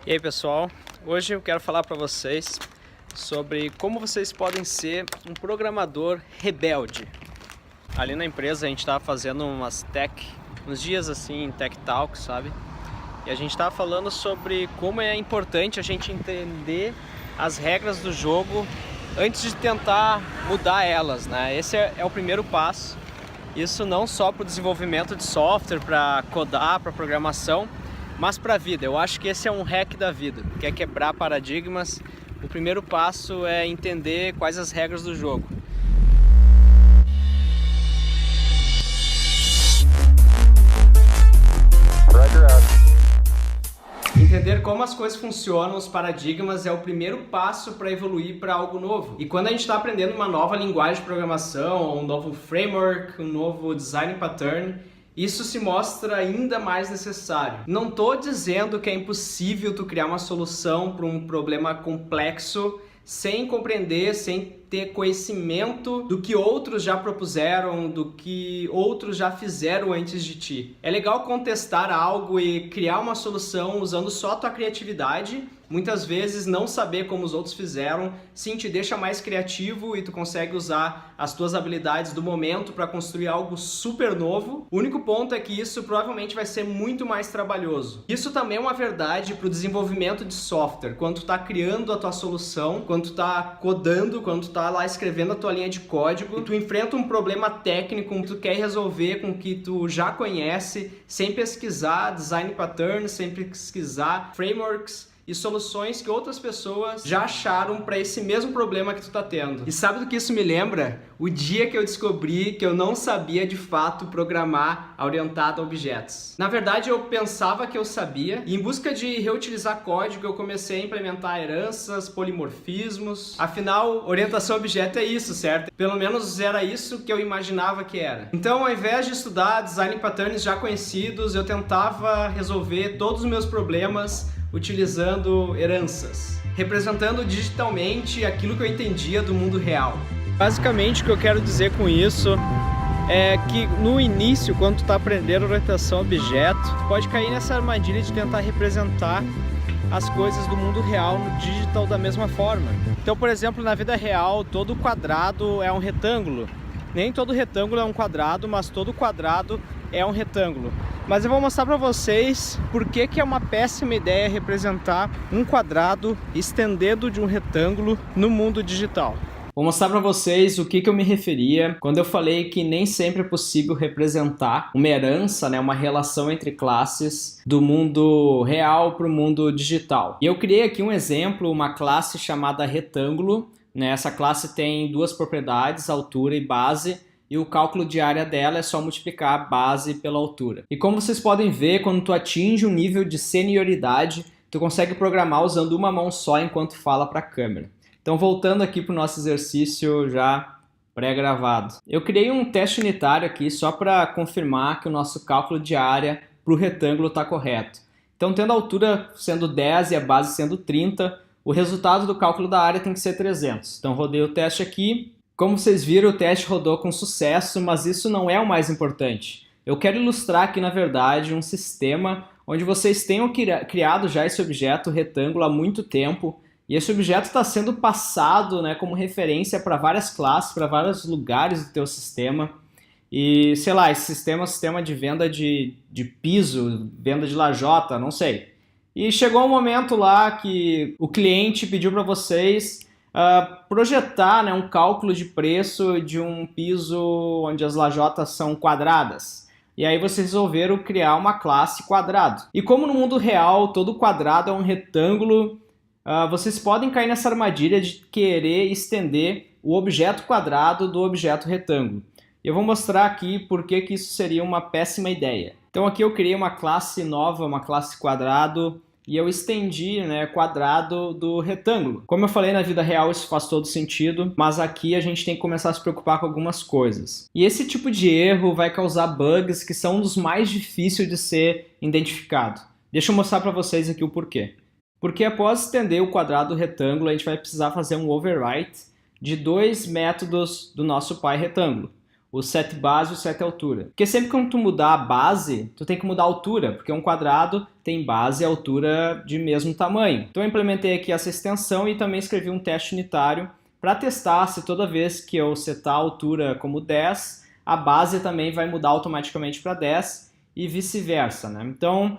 E aí pessoal, hoje eu quero falar para vocês sobre como vocês podem ser um programador rebelde. Ali na empresa a gente estava fazendo uns dias assim, Tech Talk, sabe? E a gente estava falando sobre como é importante a gente entender as regras do jogo antes de tentar mudar elas, né? Esse é o primeiro passo. Isso não só para o desenvolvimento de software, para codar, para programação, mas para a vida. Eu acho que esse é um hack da vida. Quer quebrar paradigmas? O primeiro passo é entender quais as regras do jogo. Entender como as coisas funcionam, os paradigmas, é o primeiro passo para evoluir para algo novo. E quando a gente está aprendendo uma nova linguagem de programação, um novo framework, um novo design pattern, isso se mostra ainda mais necessário. Não estou dizendo que é impossível tu criar uma solução para um problema complexo sem compreender, sem ter conhecimento do que outros já propuseram, do que outros já fizeram antes de ti. É legal contestar algo e criar uma solução usando só a tua criatividade. Muitas vezes não saber como os outros fizeram, sim, te deixa mais criativo e tu consegue usar as tuas habilidades do momento para construir algo super novo. O único ponto é que isso provavelmente vai ser muito mais trabalhoso. Isso também é uma verdade para o desenvolvimento de software. Quando tu tá criando a tua solução, quando tu tá codando, quando tu tá lá escrevendo a tua linha de código, e tu enfrenta um problema técnico que tu quer resolver com o que tu já conhece, sem pesquisar design patterns, sem pesquisar frameworks e soluções que outras pessoas já acharam para esse mesmo problema que tu tá tendo. E sabe do que isso me lembra? O dia que eu descobri que eu não sabia de fato programar orientado a objetos. Na verdade, eu pensava que eu sabia, e em busca de reutilizar código, eu comecei a implementar heranças, polimorfismos. Afinal, orientação a objeto é isso, certo? Pelo menos era isso que eu imaginava que era. Então, ao invés de estudar design patterns já conhecidos, eu tentava resolver todos os meus problemas utilizando heranças, representando digitalmente aquilo que eu entendia do mundo real. Basicamente, o que eu quero dizer com isso é que no início, quando tu está aprendendo orientação a objeto, tu pode cair nessa armadilha de tentar representar as coisas do mundo real no digital da mesma forma. Então, por exemplo, na vida real, todo quadrado é um retângulo. Nem todo retângulo é um quadrado, mas todo quadrado é um retângulo. Mas eu vou mostrar para vocês por que é uma péssima ideia representar um quadrado estendendo de um retângulo no mundo digital. Vou mostrar para vocês o que eu me referia quando eu falei que nem sempre é possível representar uma herança, né, uma relação entre classes do mundo real para o mundo digital. E eu criei aqui um exemplo, uma classe chamada retângulo. Essa classe tem duas propriedades, altura e base, e o cálculo de área dela é só multiplicar a base pela altura. E como vocês podem ver, quando tu atinge um nível de senioridade, tu consegue programar usando uma mão só enquanto fala para a câmera. Então, voltando aqui para o nosso exercício já pré-gravado. Eu criei um teste unitário aqui só para confirmar que o nosso cálculo de área para o retângulo está correto. Então, tendo a altura sendo 10 e a base sendo 30, o resultado do cálculo da área tem que ser 300. Então, rodei o teste aqui. Como vocês viram, o teste rodou com sucesso, mas isso não é o mais importante. Eu quero ilustrar aqui, na verdade, um sistema onde vocês tenham criado já esse objeto retângulo há muito tempo, e esse objeto está sendo passado, né, como referência para várias classes, para vários lugares do teu sistema. E, sei lá, esse sistema é um sistema de venda de piso, venda de lajota, não sei. E chegou um momento lá que o cliente pediu para vocês projetar, né, um cálculo de preço de um piso onde as lajotas são quadradas. E aí vocês resolveram criar uma classe quadrado. E como no mundo real todo quadrado é um retângulo, vocês podem cair nessa armadilha de querer estender o objeto quadrado do objeto retângulo. E eu vou mostrar aqui por que isso seria uma péssima ideia. Então aqui eu criei uma classe nova, uma classe quadrado, e eu estendi, né, quadrado do retângulo. Como eu falei, na vida real isso faz todo sentido, mas aqui a gente tem que começar a se preocupar com algumas coisas. E esse tipo de erro vai causar bugs que são um dos mais difíceis de ser identificado. Deixa eu mostrar para vocês aqui o porquê. Porque após estender o quadrado do retângulo, a gente vai precisar fazer um overwrite de dois métodos do nosso pai retângulo. o set base e o set altura. Porque sempre que tu mudar a base, tu tem que mudar a altura, porque um quadrado tem base e altura de mesmo tamanho. Então eu implementei aqui essa extensão e também escrevi um teste unitário para testar se toda vez que eu setar a altura como 10, a base também vai mudar automaticamente para 10 e vice-versa, né? Então,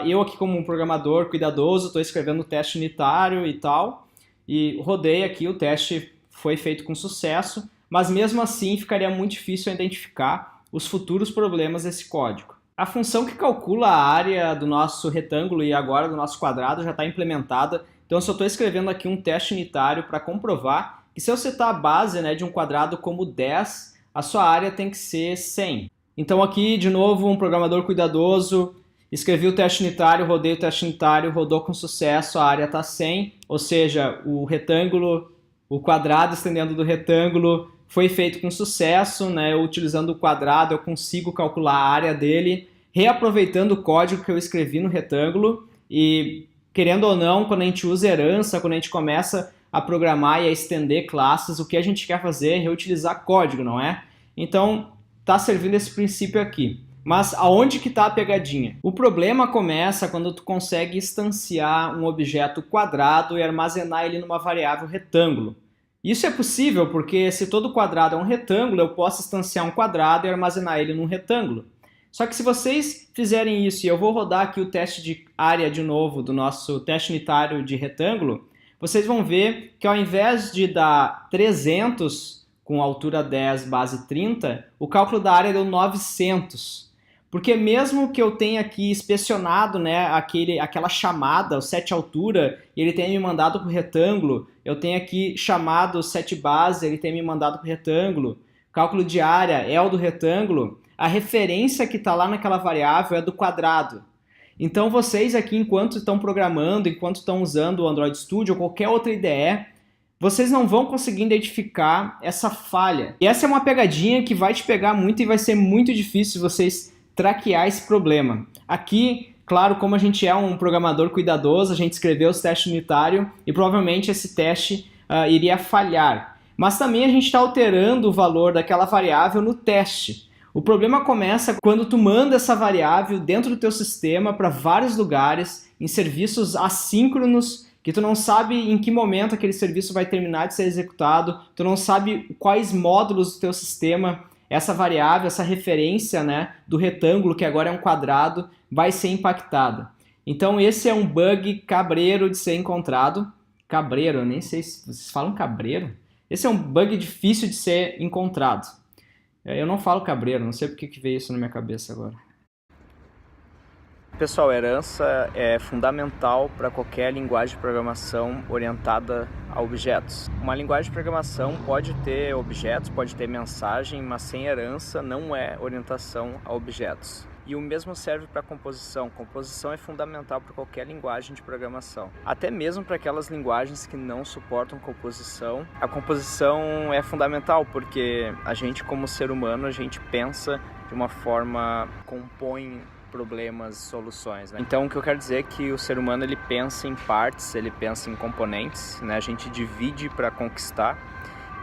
eu aqui como um programador cuidadoso, estou escrevendo o teste unitário e tal, e rodei aqui, o teste foi feito com sucesso, mas mesmo assim ficaria muito difícil identificar os futuros problemas desse código. A função que calcula a área do nosso retângulo e agora do nosso quadrado já está implementada, então eu só estou escrevendo aqui um teste unitário para comprovar que se eu setar a base, né, de um quadrado como 10, a sua área tem que ser 100. Então aqui, de novo, um programador cuidadoso, escrevi o teste unitário, rodei o teste unitário, rodou com sucesso, a área está 100, ou seja, o retângulo, o quadrado estendendo do retângulo foi feito com sucesso, né? Utilizando o quadrado eu consigo calcular a área dele, reaproveitando o código que eu escrevi no retângulo e, querendo ou não, quando a gente usa herança, quando a gente começa a programar e a estender classes, o que a gente quer fazer é reutilizar código, não é? Então, está servindo esse princípio aqui. Mas aonde que está a pegadinha? O problema começa quando tu consegue instanciar um objeto quadrado e armazenar ele numa variável retângulo. Isso é possível porque se todo quadrado é um retângulo, eu posso instanciar um quadrado e armazenar ele num retângulo. Só que se vocês fizerem isso, e eu vou rodar aqui o teste de área de novo do nosso teste unitário de retângulo, vocês vão ver que ao invés de dar 300 com altura 10, base 30, o cálculo da área deu 900. Porque mesmo que eu tenha aqui inspecionado, né, aquela chamada, o set altura, e ele tenha me mandado para o retângulo, eu tenho aqui chamado o set base, ele tenha me mandado para o retângulo, cálculo de área é o do retângulo, a referência que está lá naquela variável é do quadrado. Então vocês aqui, enquanto estão programando, enquanto estão usando o Android Studio ou qualquer outra IDE, vocês não vão conseguir identificar essa falha. E essa é uma pegadinha que vai te pegar muito e vai ser muito difícil vocês traquear esse problema. Aqui, claro, como a gente é um programador cuidadoso, a gente escreveu os testes unitários e provavelmente esse teste iria falhar. Mas também a gente está alterando o valor daquela variável no teste. O problema começa quando tu manda essa variável dentro do teu sistema para vários lugares, em serviços assíncronos, que tu não sabe em que momento aquele serviço vai terminar de ser executado, tu não sabe quais módulos do teu sistema essa variável, essa referência, né, do retângulo, que agora é um quadrado, vai ser impactada. Então esse é um bug cabreiro de ser encontrado. Cabreiro, eu nem sei se vocês falam cabreiro. Esse é um bug difícil de ser encontrado. Eu não falo cabreiro, não sei porque que veio isso na minha cabeça agora. Pessoal, herança é fundamental para qualquer linguagem de programação orientada a objetos. Uma linguagem de programação pode ter objetos, pode ter mensagem, mas sem herança não é orientação a objetos. E o mesmo serve para composição. Composição é fundamental para qualquer linguagem de programação. Até mesmo para aquelas linguagens que não suportam composição. A composição é fundamental porque a gente, como ser humano, a gente pensa de uma forma, compõe problemas, soluções, né? Então o que eu quero dizer é que o ser humano ele pensa em partes, ele pensa em componentes, né? A gente divide para conquistar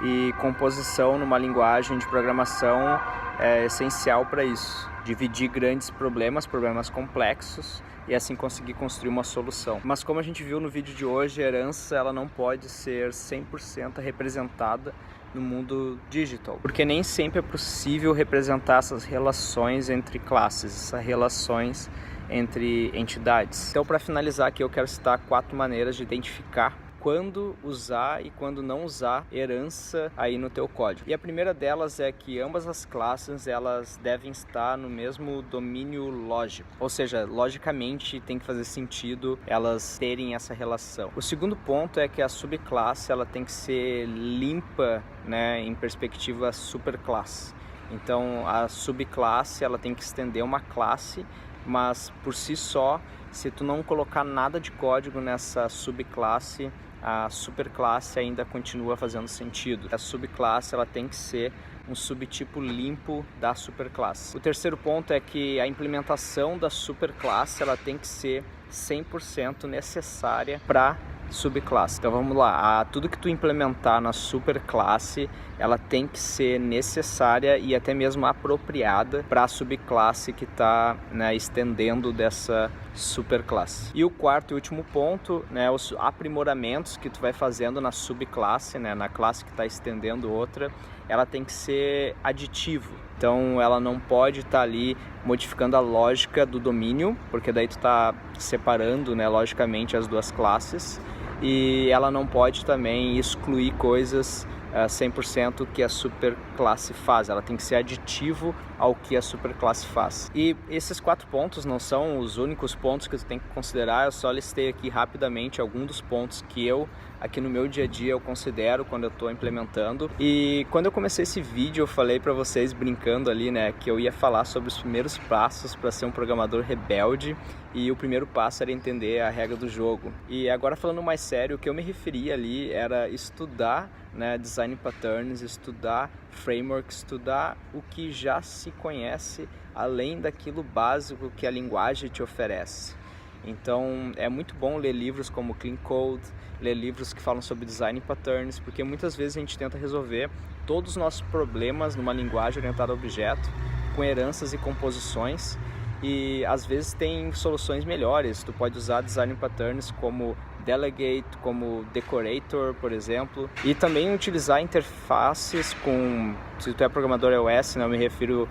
e composição numa linguagem de programação é essencial para isso. Dividir grandes problemas complexos e assim conseguir construir uma solução. Mas como a gente viu no vídeo de hoje, a herança ela não pode ser 100% representada no mundo digital, porque nem sempre é possível representar essas relações entre classes, essas relações entre entidades. Então, para finalizar aqui, eu quero citar 4 maneiras de identificar quando usar e quando não usar herança aí no teu código. E a primeira delas é que ambas as classes elas devem estar no mesmo domínio lógico, ou seja, logicamente tem que fazer sentido elas terem essa relação. O segundo ponto é que a subclasse ela tem que ser limpa, né, em perspectiva superclasse. Então a subclasse ela tem que estender uma classe, mas por si só, se tu não colocar nada de código nessa subclasse, a superclasse ainda continua fazendo sentido. A subclasse ela tem que ser um subtipo limpo da superclasse. O terceiro ponto é que a implementação da superclasse ela tem que ser 100% necessária para subclasse. Então vamos lá, tudo que tu implementar na superclasse, ela tem que ser necessária e até mesmo apropriada para a subclasse que está, né, estendendo dessa superclasse. E o quarto e último ponto, né, os aprimoramentos que tu vai fazendo na subclasse, né, na classe que está estendendo outra, ela tem que ser aditivo. Então ela não pode estar ali modificando a lógica do domínio, porque daí tu está separando, né, logicamente as duas classes, e ela não pode também excluir coisas 100% que a superclasse faz. Ela tem que ser aditivo ao que a superclasse faz. E esses 4 pontos não são os únicos pontos que tu tem que considerar. Eu só listei aqui rapidamente alguns dos pontos que eu, aqui no meu dia a dia, eu considero quando eu estou implementando. E quando eu comecei esse vídeo, eu falei para vocês, brincando ali, né, que eu ia falar sobre os primeiros passos para ser um programador rebelde, e o primeiro passo era entender a regra do jogo. E agora, falando mais sério, o que eu me referi ali era estudar, né, design patterns, estudar frameworks, estudar o que já se conhece além daquilo básico que a linguagem te oferece. Então é muito bom ler livros como Clean Code, ler livros que falam sobre design patterns, porque muitas vezes a gente tenta resolver todos os nossos problemas numa linguagem orientada a objeto, com heranças e composições, e às vezes tem soluções melhores. Tu pode usar design patterns como Delegate, como Decorator, por exemplo, e também utilizar interfaces com, se tu é programador iOS, né, eu me refiro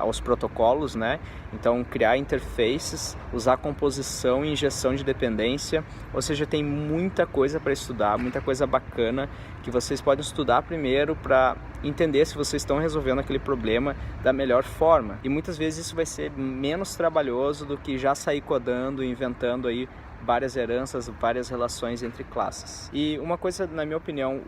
aos protocolos, né? Então criar interfaces, usar composição e injeção de dependência, ou seja, tem muita coisa para estudar, muita coisa bacana que vocês podem estudar primeiro para entender se vocês estão resolvendo aquele problema da melhor forma. E muitas vezes isso vai ser menos trabalhoso do que já sair codando, inventando aí várias heranças, várias relações entre classes. E uma coisa, na minha opinião,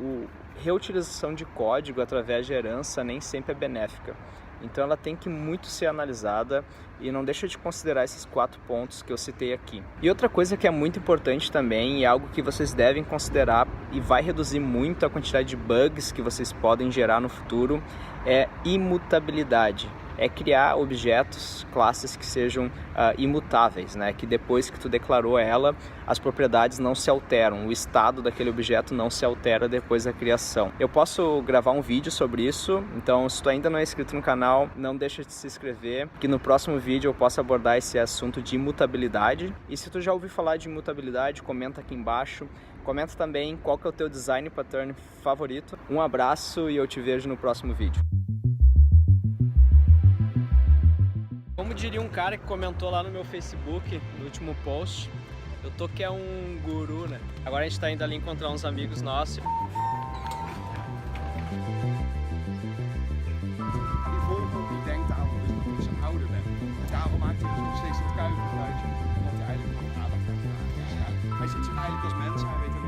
a reutilização de código através de herança nem sempre é benéfica. Então ela tem que muito ser analisada, e não deixa de considerar esses 4 pontos que eu citei aqui. E outra coisa que é muito importante também, e algo que vocês devem considerar e vai reduzir muito a quantidade de bugs que vocês podem gerar no futuro, é imutabilidade. É criar objetos, classes que sejam imutáveis, né? Que depois que tu declarou ela, as propriedades não se alteram, o estado daquele objeto não se altera depois da criação. Eu posso gravar um vídeo sobre isso, então se tu ainda não é inscrito no canal, não deixa de se inscrever, que no próximo vídeo eu posso abordar esse assunto de imutabilidade. E se tu já ouviu falar de imutabilidade, comenta aqui embaixo. Comenta também qual que é o teu design pattern favorito. Um abraço e eu te vejo no próximo vídeo. Como diria um cara que comentou lá no meu Facebook, no último post, eu tô que é um guru, né? Agora a gente tá indo ali encontrar uns amigos nossos. Hij zit zijn eigenlijk als mens, hij weet